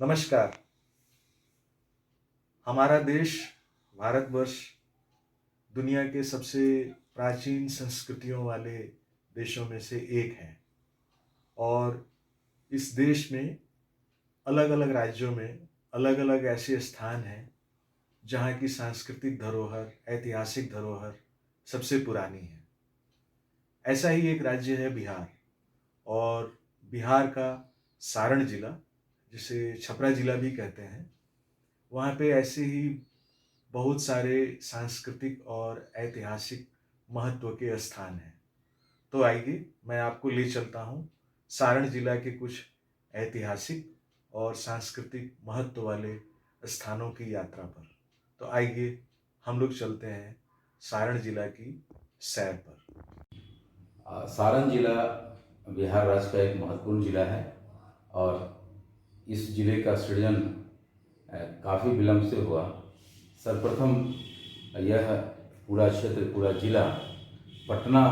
नमस्कार। हमारा देश भारतवर्ष दुनिया के सबसे प्राचीन संस्कृतियों वाले देशों में से एक है और इस देश में अलग-अलग राज्यों में अलग-अलग ऐसे स्थान हैं जहाँ की सांस्कृतिक धरोहर, ऐतिहासिक धरोहर सबसे पुरानी है। ऐसा ही एक राज्य है बिहार और बिहार का सारण जिला, जिसे छपरा जिला भी कहते हैं, वहाँ पे ऐसे ही बहुत सारे सांस्कृतिक और ऐतिहासिक महत्व के स्थान हैं। तो आइए मैं आपको ले चलता हूँ सारण जिला के कुछ ऐतिहासिक और सांस्कृतिक महत्व वाले स्थानों की यात्रा पर। तो आइए हम लोग चलते हैं सारण जिला की सैर पर। सारण जिला बिहार राज्य का एक महत्वपूर्ण जिला है और इस जिले का सृजन काफ़ी विलंब से हुआ। सर्वप्रथम यह पूरा क्षेत्र, पूरा जिला पटना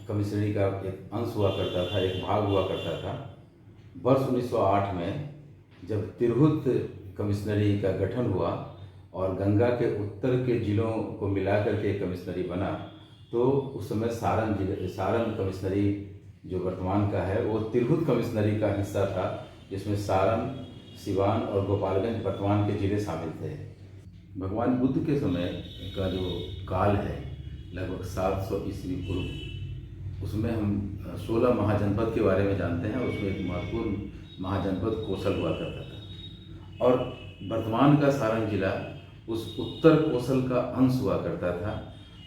कमिश्नरी का एक अंश हुआ करता था, एक भाग हुआ करता था। वर्ष 1908 में जब तिरहुत कमिश्नरी का गठन हुआ और गंगा के उत्तर के जिलों को मिलाकर के कमिश्नरी बना, तो उस समय सारण कमिश्नरी जो वर्तमान का है वो तिरहुत कमिश्नरी का हिस्सा था, जिसमें सारण, सिवान और गोपालगंज वर्तमान के जिले शामिल थे। भगवान बुद्ध के समय का जो काल है लगभग 700 ईस्वी पूर्व, उसमें हम 16 महाजनपद के बारे में जानते हैं। उसमें एक महत्वपूर्ण महाजनपद कोसल हुआ करता था और वर्तमान का सारण जिला उस उत्तर कोसल का अंश हुआ करता था।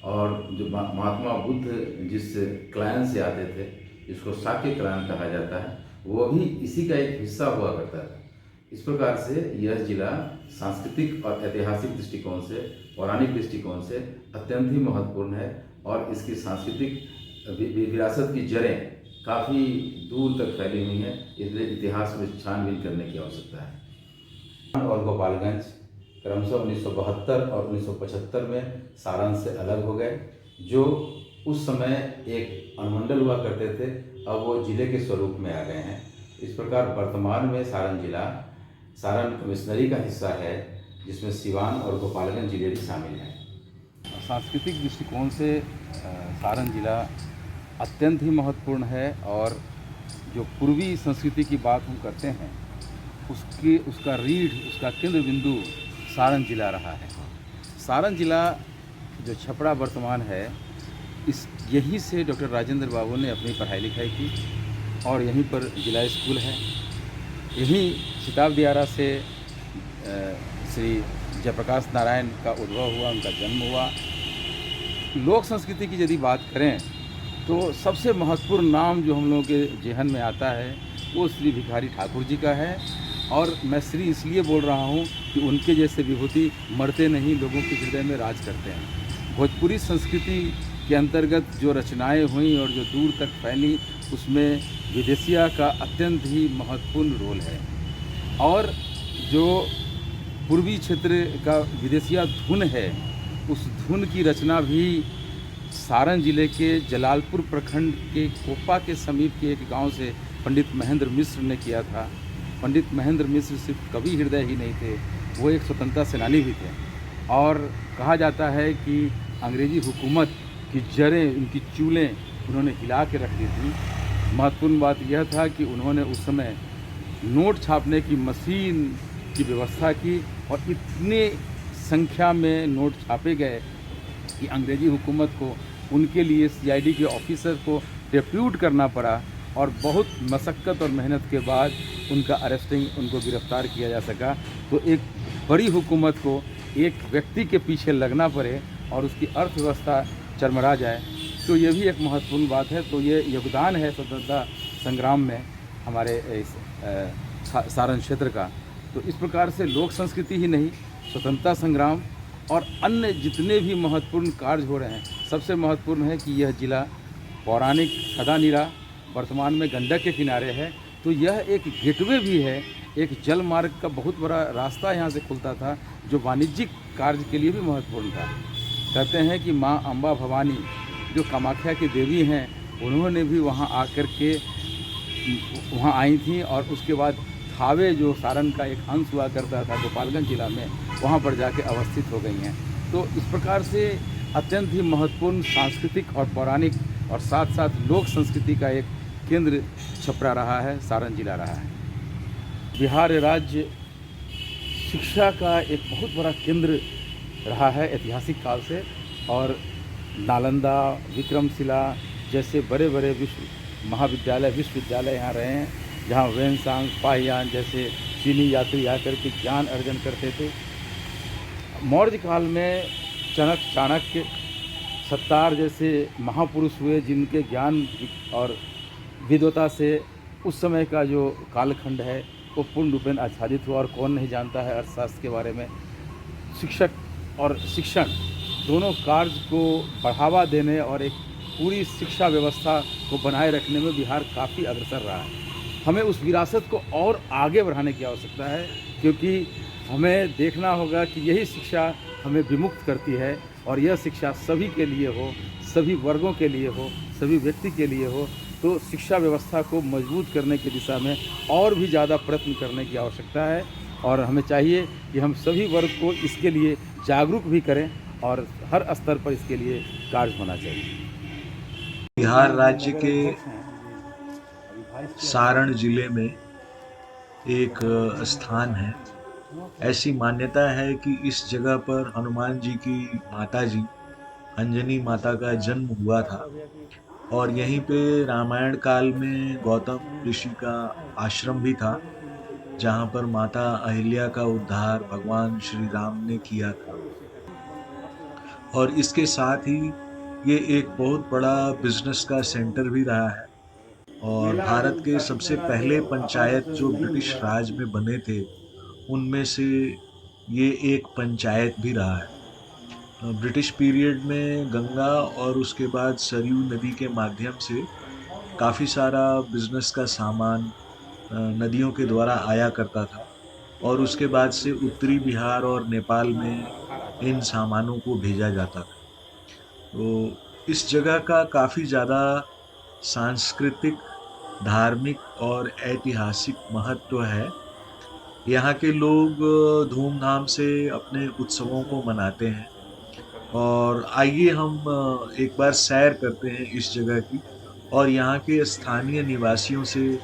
और जो महात्मा बुद्ध जिस क्लान से आते थे, जिसको शाक्य क्लान कहा जाता है, वो भी इसी का एक हिस्सा हुआ करता था। इस प्रकार से यह जिला सांस्कृतिक और ऐतिहासिक दृष्टिकोण से, पौराणिक दृष्टिकोण से अत्यंत ही महत्वपूर्ण है और इसकी सांस्कृतिक विरासत की जड़ें काफ़ी दूर तक फैली हुई हैं, इसलिए इतिहास में छानबीन करने की आवश्यकता है। और गोपालगंज क्रमशः 1972 और 1975 में सारण से अलग हो गए, जो उस समय एक अनुमंडल हुआ करते थे, अब वो जिले के स्वरूप में आ गए हैं। इस प्रकार वर्तमान में सारण जिला सारण कमिश्नरी का हिस्सा है, जिसमें सिवान और गोपालगंज जिले भी शामिल हैं। सांस्कृतिक दृष्टिकोण से सारण जिला अत्यंत ही महत्वपूर्ण है और जो पूर्वी संस्कृति की बात हम करते हैं, उसका केंद्र बिंदु सारण जिला रहा है। सारण जिला जो छपरा वर्तमान है, यहीं से डॉक्टर राजेंद्र बाबू ने अपनी पढ़ाई लिखाई की और यहीं पर जिला स्कूल है। यहीं सिताब दियारा से श्री जयप्रकाश नारायण का उद्भव हुआ, उनका जन्म हुआ। लोक संस्कृति की यदि बात करें तो सबसे महत्वपूर्ण नाम जो हम लोगों के जेहन में आता है वो श्री भिखारी ठाकुर जी का है। और मैं श्री इसलिए बोल रहा हूँ कि उनके जैसे विभूति मरते नहीं, लोगों के हृदय में राज करते हैं। भोजपुरी संस्कृति के अंतर्गत जो रचनाएं हुई और जो दूर तक फैली, उसमें विदेशिया का अत्यंत ही महत्वपूर्ण रोल है। और जो पूर्वी क्षेत्र का विदेशिया धुन है, उस धुन की रचना भी सारण जिले के जलालपुर प्रखंड के कोपा के समीप के एक गांव से पंडित महेंद्र मिश्र ने किया था। पंडित महेंद्र मिश्र सिर्फ कवि हृदय ही नहीं थे, वो एक स्वतंत्रता सेनानी भी थे। और कहा जाता है कि अंग्रेज़ी हुकूमत की जड़ें, उनकी चूलें उन्होंने हिला के रख दी थी। महत्वपूर्ण बात यह था कि उन्होंने उस समय नोट छापने की मशीन की व्यवस्था की और इतने संख्या में नोट छापे गए कि अंग्रेज़ी हुकूमत को उनके लिए सीआईडी के ऑफिसर को डिप्यूट करना पड़ा और बहुत मशक्क़त और मेहनत के बाद उनका अरेस्टिंग, उनको गिरफ़्तार किया जा सका। तो एक बड़ी हुकूमत को एक व्यक्ति के पीछे लगना पड़े और उसकी अर्थव्यवस्था चरमरा जाए, तो ये भी एक महत्वपूर्ण बात है। तो ये योगदान है स्वतंत्रता संग्राम में हमारे इस सारण क्षेत्र का। तो इस प्रकार से लोक संस्कृति ही नहीं, स्वतंत्रता संग्राम और अन्य जितने भी महत्वपूर्ण कार्य हो रहे हैं, सबसे महत्वपूर्ण है कि यह जिला पौराणिक सदानीरा वर्तमान में गंडक के किनारे है। तो यह एक गेटवे भी है, एक जल मार्ग का बहुत बड़ा रास्ता यहाँ से खुलता था, जो वाणिज्यिक कार्य के लिए भी महत्वपूर्ण था। कहते हैं कि माँ अम्बा भवानी जो कामाख्या की देवी हैं, उन्होंने भी वहाँ आकर के वहाँ आई थी और उसके बाद खावे जो सारण का एक अंश हुआ करता था गोपालगंज जिला में, वहाँ पर जाके अवस्थित हो गई हैं। तो इस प्रकार से अत्यंत ही महत्वपूर्ण सांस्कृतिक और पौराणिक और साथ साथ लोक संस्कृति का एक केंद्र छपरा रहा है, सारण जिला रहा है। बिहार राज्य शिक्षा का एक बहुत बड़ा केंद्र रहा है ऐतिहासिक काल से, और नालंदा, विक्रमशिला जैसे बड़े बड़े महाविद्यालय विश्वविद्यालय यहाँ रहे हैं, जहाँ वेनसांग, पाहियान जैसे चीनी यात्री आकर के ज्ञान अर्जन करते थे। मौर्य काल में चाणक्य, सत्तार जैसे महापुरुष हुए, जिनके ज्ञान और विद्वता से उस समय का जो कालखंड है वो पूर्ण रूपेण आच्छादित हुआ। और कौन नहीं जानता है अर्थशास्त्र के बारे में। शिक्षक और शिक्षण दोनों कार्य को बढ़ावा देने और एक पूरी शिक्षा व्यवस्था को बनाए रखने में बिहार काफ़ी अग्रसर रहा है। हमें उस विरासत को और आगे बढ़ाने की आवश्यकता है, क्योंकि हमें देखना होगा कि यही शिक्षा हमें विमुक्त करती है, और यह शिक्षा सभी के लिए हो, सभी वर्गों के लिए हो, सभी व्यक्ति के लिए हो। तो शिक्षा व्यवस्था को मजबूत करने की दिशा में और भी ज़्यादा प्रयत्न करने की आवश्यकता है, और हमें चाहिए कि हम सभी वर्ग को इसके लिए जागरूक भी करें और हर स्तर पर इसके लिए कार्य होना चाहिए। बिहार राज्य के सारण जिले में एक स्थान है। ऐसी मान्यता है कि इस जगह पर हनुमान जी की माता जी अंजनी माता का जन्म हुआ था, और यहीं पे रामायण काल में गौतम ऋषि का आश्रम भी था, जहाँ पर माता अहिल्या का उद्धार भगवान श्री राम ने किया था। और इसके साथ ही ये एक बहुत बड़ा बिजनेस का सेंटर भी रहा है, और भारत के सबसे पहले पंचायत जो ब्रिटिश राज में बने थे, उनमें से ये एक पंचायत भी रहा है। ब्रिटिश पीरियड में गंगा और उसके बाद सरयू नदी के माध्यम से काफ़ी सारा बिजनेस का सामान नदियों के द्वारा आया करता था, और उसके बाद से उत्तरी बिहार और नेपाल में इन सामानों को भेजा जाता था। तो इस जगह का काफ़ी ज़्यादा सांस्कृतिक, धार्मिक और ऐतिहासिक महत्व है। यहाँ के लोग धूमधाम से अपने उत्सवों को मनाते हैं, और आइए हम एक बार सैर करते हैं इस जगह की, और यहाँ के स्थानीय निवासियों से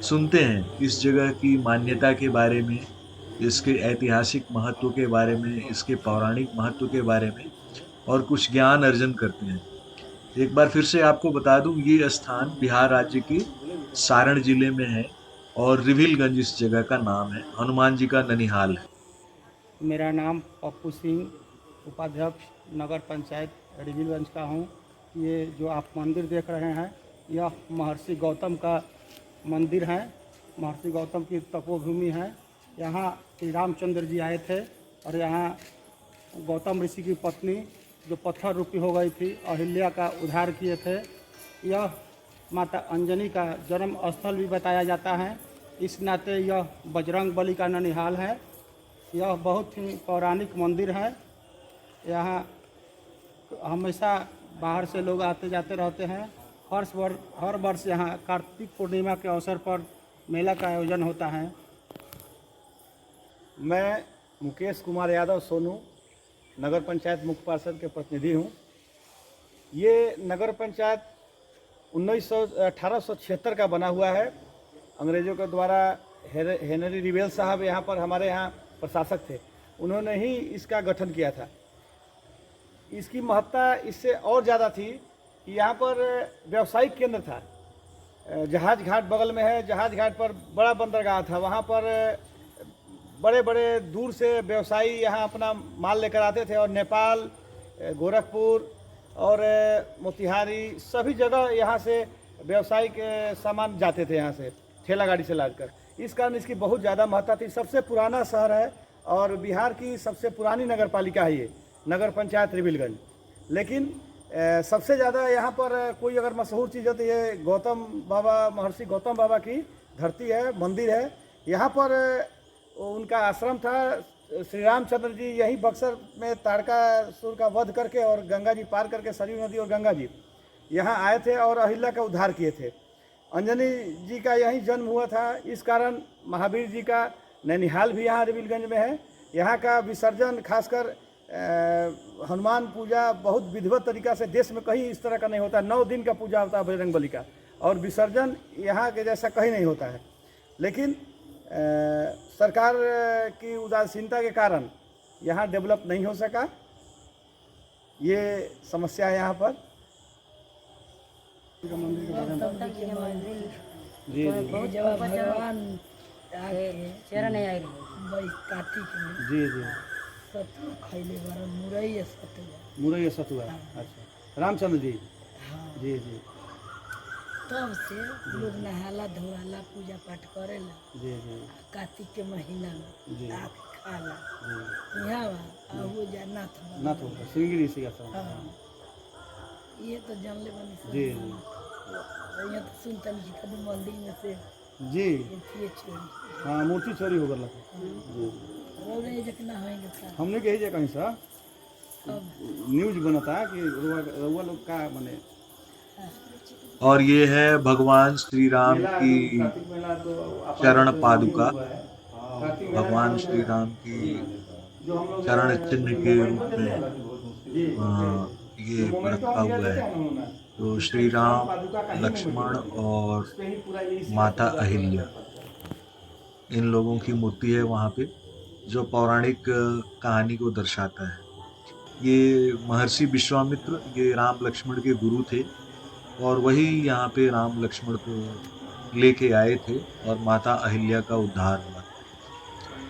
सुनते हैं इस जगह की मान्यता के बारे में, इसके ऐतिहासिक महत्व के बारे में, इसके पौराणिक महत्व के बारे में, और कुछ ज्ञान अर्जन करते हैं। एक बार फिर से आपको बता दूं, ये स्थान बिहार राज्य के सारण जिले में है, और रिविलगंज इस जगह का नाम है। हनुमान जी का ननिहाल है। मेरा नाम पप्पू सिंह, उपाध्यक्ष नगर पंचायत रिविलगंज का हूँ। ये जो आप मंदिर देख रहे हैं, यह महर्षि गौतम का मंदिर है। महर्षि गौतम की तपोभूमि है। यहाँ श्री रामचंद्र जी आए थे, और यहाँ गौतम ऋषि की पत्नी जो पत्थर रूपी हो गई थी, अहिल्या का उद्धार किए थे। यह माता अंजनी का जन्म स्थल भी बताया जाता है। इस नाते यह बजरंग बली का ननिहाल है। यह बहुत ही पौराणिक मंदिर है। यहाँ हमेशा बाहर से लोग आते जाते रहते हैं। हर वर्ष यहाँ कार्तिक पूर्णिमा के अवसर पर मेला का आयोजन होता है। मैं मुकेश कुमार यादव सोनू, नगर पंचायत मुख्य पार्षद के प्रतिनिधि हूँ। ये नगर पंचायत 1876 का बना हुआ है। अंग्रेज़ों के द्वारा हेनरी रिवेल साहब यहाँ पर हमारे यहाँ प्रशासक थे, उन्होंने ही इसका गठन किया था। इसकी महत्ता इससे और ज़्यादा थी कि यहाँ पर व्यावसायिक केंद्र था। जहाज घाट बगल में है। जहाज घाट पर बड़ा बंदरगाह था। वहाँ पर बड़े बड़े दूर से व्यवसायी यहाँ अपना माल लेकर आते थे, और नेपाल, गोरखपुर और मोतिहारी सभी जगह यहाँ से व्यावसायिक सामान जाते थे, यहाँ से ठेला गाड़ी से लादकर। इस कारण इसकी बहुत ज़्यादा महत्ता थी। सबसे पुराना शहर है, और बिहार की सबसे पुरानी नगर पालिका है ये नगर पंचायत रिविलगंज। लेकिन सबसे ज़्यादा यहाँ पर कोई अगर मशहूर चीज़ हो तो ये गौतम बाबा, महर्षि गौतम बाबा की धरती है, मंदिर है। यहाँ पर उनका आश्रम था। श्री रामचंद्र जी यही बक्सर में तारकासुर का वध करके और गंगा जी पार करके, सरयू नदी और गंगा जी यहाँ आए थे और अहिल्या का उद्धार किए थे। अंजनी जी का यहीं जन्म हुआ था। इस कारण महावीर जी का नैनीहाल भी यहाँ रविलगंज में है। यहाँ का विसर्जन खासकर हनुमान पूजा बहुत विधिवत तरीका से, देश में कहीं इस तरह का नहीं होता। 9 दिन का पूजा होता है बजरंगबली का, और विसर्जन यहाँ के जैसा कहीं नहीं होता है। लेकिन सरकार की उदासीनता के कारण यहाँ डेवलप नहीं हो सका। ये समस्या है यहाँ पर। जी जब भगवान चरण आए कार्तिक में जी जी सतु खैले बार मुरई सतुआ मुरैया सतुआ। अच्छा, रामचंद्र जी। हाँ जी जी तब से लोग नहाला धोवाला पूजा पाठ करेला। जी जी कार्तिक के महीना जी। में आके खाला जी यहाँ वो जा नाथ बाबा। नाथ होगा सिंगड़ी से का सब। हाँ ये तो जानले बनी सब। जी यहाँ तो सुनतन जी का मंदिर में से जी ये छोड़ी हाँ, मूर्ति चोरी हो गल जी। रोने जकना होएंगे सारा हमने कही जे कहीं सा अब न्यूज बनता है कि रउआ लोग का मने और ये है भगवान श्री राम की चरण पादुका। भगवान श्री राम की चरण चिन्ह के रूप में ये रखा हुआ है। तो श्री राम, लक्ष्मण और माता अहिल्या, इन लोगों की मूर्ति है वहाँ पे, जो पौराणिक कहानी को दर्शाता है। ये महर्षि विश्वामित्र ये राम लक्ष्मण के गुरु थे, और वही यहाँ पे राम लक्ष्मण को लेके आए थे, और माता अहिल्या का उद्धार हुआ।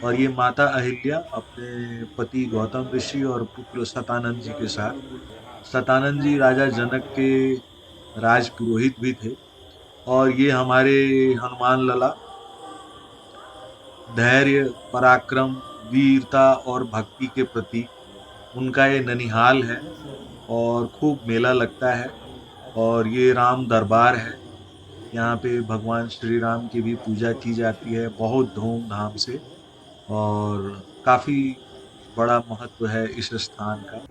और ये माता अहिल्या अपने पति गौतम ऋषि और पुत्र सतानंद जी के साथ, सतानंद जी राजा जनक के राजपुरोहित भी थे। और ये हमारे हनुमान लला धैर्य, पराक्रम, वीरता और भक्ति के प्रति उनका ये ननिहाल है, और खूब मेला लगता है। और ये राम दरबार है, यहाँ पे भगवान श्री राम की भी पूजा की जाती है बहुत धूमधाम से, और काफ़ी बड़ा महत्व है इस स्थान का।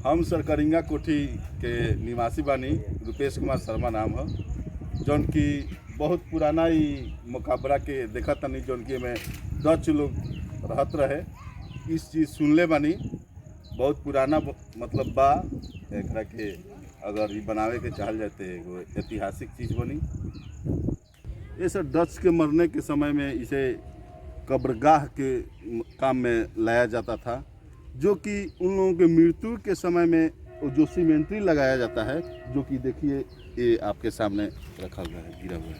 हम सरकरिंगा कोठी के निवासी बानी। रुपेश कुमार शर्मा नाम है। जौन की बहुत पुराना ही मुकाबला के देखा तनी, जौन की में डच लोग रहत रहे। इस चीज़ सुनले बानी, बहुत पुराना मतलब बा। एकरा के अगर ये बनावे के चाहल जाते हैं वो ऐतिहासिक चीज़ बनी। ये सर डच के मरने के समय में इसे कब्रगाह के काम में लाया जाता था, जो कि उन लोगों के मृत्यु के समय में जो सीमेंट्री लगाया जाता है, जो कि देखिए ये आपके सामने रखा हुआ है, गिरा हुआ है।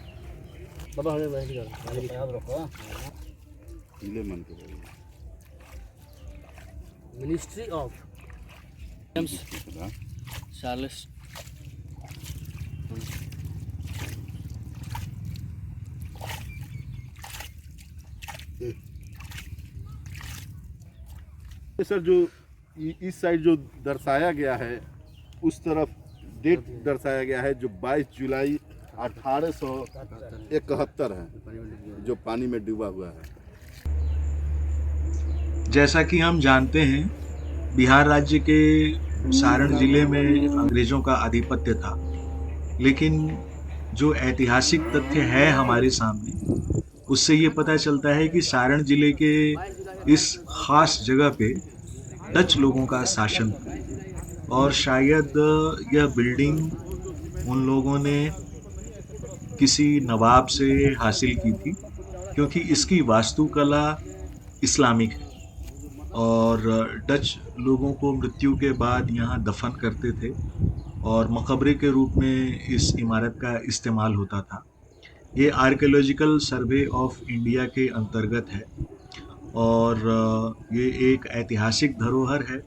पीले मन के मिनिस्ट्री ऑफ चार्ल्स सर जो इस साइड जो दर्शाया गया है, उस तरफ डेट दर्शाया गया है जो 22 जुलाई 1871 है, जो पानी में डूबा हुआ है। जैसा कि हम जानते हैं, बिहार राज्य के सारण जिले में अंग्रेजों का आधिपत्य था, लेकिन जो ऐतिहासिक तथ्य है हमारे सामने, उससे ये पता चलता है कि सारण जिले के इस खास जगह पे डच लोगों का शासन था, और शायद यह बिल्डिंग उन लोगों ने किसी नवाब से हासिल की थी, क्योंकि इसकी वास्तुकला इस्लामिक है, और डच लोगों को मृत्यु के बाद यहाँ दफन करते थे, और मकबरे के रूप में इस इमारत का इस्तेमाल होता था। ये आर्कियोलॉजिकल सर्वे ऑफ इंडिया के अंतर्गत है, और ये एक ऐतिहासिक धरोहर है।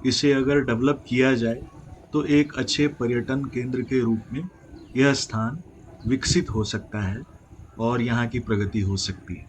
इसे अगर डेवलप किया जाए तो एक अच्छे पर्यटन केंद्र के रूप में यह स्थान विकसित हो सकता है, और यहाँ की प्रगति हो सकती है।